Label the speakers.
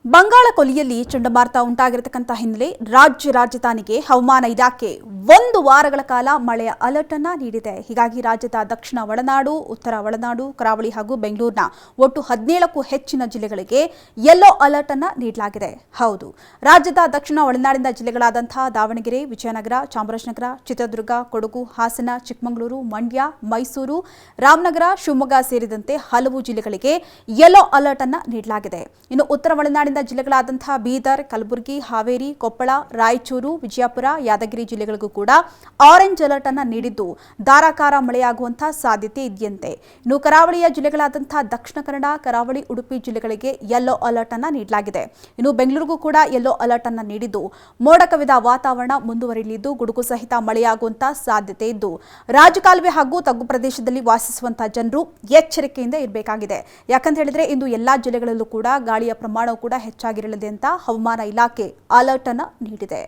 Speaker 1: ಬಂಗಾಳ ಕೊಲ್ಲಿಯಲ್ಲಿ ಚಂಡಮಾರುತ ಉಂಟಾಗಿರತಕ್ಕಂತ ಹಿನ್ನೆಲೆ ರಾಜ್ಯ ರಾಜಧಾನಿಗೆ ಹವಾಮಾನ ಇಲಾಖೆ 1 ವಾರಗಳ ಕಾಲ ಮಳೆಯ ಅಲರ್ಟ್ ಅನ್ನು ನೀಡಿದೆ. ಹೀಗಾಗಿ ರಾಜ್ಯದ ದಕ್ಷಿಣ ಒಳನಾಡು, ಉತ್ತರ ಒಳನಾಡು, ಕರಾವಳಿ ಹಾಗೂ ಬೆಂಗಳೂರಿನ ಒಟ್ಟು 17ಕ್ಕೂ ಹೆಚ್ಚಿನ ಜಿಲ್ಲೆಗಳಿಗೆ ಯೆಲ್ಲೋ ಅಲರ್ಟ್ ಅನ್ನು ನೀಡಲಾಗಿದೆ. ಹೌದು, ರಾಜ್ಯದ ದಕ್ಷಿಣ ಒಳನಾಡಿನ ಜಿಲ್ಲೆಗಳಾದಂತಹ ದಾವಣಗೆರೆ, ವಿಜಯನಗರ, ಚಾಮರಾಜನಗರ, ಚಿತ್ರದುರ್ಗ, ಕೊಡಗು, ಹಾಸನ, ಚಿಕ್ಕಮಗಳೂರು, ಮಂಡ್ಯ, ಮೈಸೂರು, ರಾಮನಗರ, ಶಿವಮೊಗ್ಗ ಸೇರಿದಂತೆ ಹಲವು ಜಿಲ್ಲೆಗಳಿಗೆ ಯೆಲ್ಲೋ ಅಲರ್ಟ್ ಅನ್ನು ನೀಡಲಾಗಿದೆ. ಇನ್ನು ಉತ್ತರ ಒಳನಾಡಿನ ಜಿಲ್ಲೆಗಳಾದಂತಹ ಬೀದರ್, ಕಲಬುರಗಿ, ಹಾವೇರಿ, ಕೊಪ್ಪಳ, ರಾಯಚೂರು, ವಿಜಯಪುರ, ಯಾದಗಿರಿ ಜಿಲ್ಲೆಗಳಿಗೂ ಕೂಡ ಆರೆಂಜ್ ಅಲರ್ಟ್ ಅನ್ನು ನೀಡಿದ್ದು ಧಾರಾಕಾರ ಮಳೆಯಾಗುವಂತಹ ಸಾಧ್ಯತೆ ಇದೆಯಂತೆ. ಇನ್ನು ಕರಾವಳಿಯ ಜಿಲ್ಲೆಗಳಾದಂತಹ ದಕ್ಷಿಣ ಕನ್ನಡ, ಕರಾವಳಿ, ಉಡುಪಿ ಜಿಲ್ಲೆಗಳಿಗೆ ಯೆಲ್ಲೋ ಅಲರ್ಟ್ ಅನ್ನು ನೀಡಲಾಗಿದೆ. ಇನ್ನು ಬೆಂಗಳೂರಿಗೂ ಕೂಡ ಯೆಲ್ಲೋ ಅಲರ್ಟ್ ಅನ್ನು ನೀಡಿದ್ದು ಮೋಡ ಕವಿದ ವಾತಾವರಣ ಮುಂದುವರಿಯಲಿದ್ದು ಗುಡುಗು ಸಹಿತ ಮಳೆಯಾಗುವಂತಹ ಸಾಧ್ಯತೆ ಇದ್ದು ರಾಜಕಾಲುವೆ ಹಾಗೂ ತಗ್ಗು ಪ್ರದೇಶದಲ್ಲಿ ವಾಸಿಸುವಂತಹ ಜನರು ಎಚ್ಚರಿಕೆಯಿಂದ ಇರಬೇಕಾಗಿದೆ. ಯಾಕಂತ ಹೇಳಿದ್ರೆ ಇಂದು ಎಲ್ಲಾ ಜಿಲ್ಲೆಗಳಲ್ಲೂ ಕೂಡ ಗಾಳಿಯ ಪ್ರಮಾಣವು ಕೂಡ ಹೆಚ್ಚಾಗಿರಲಿದೆ ಅಂತ ಹವಾಮಾನ ಇಲಾಖೆ ಅಲರ್ಟ್ ಅನ್ನು ನೀಡಿದೆ.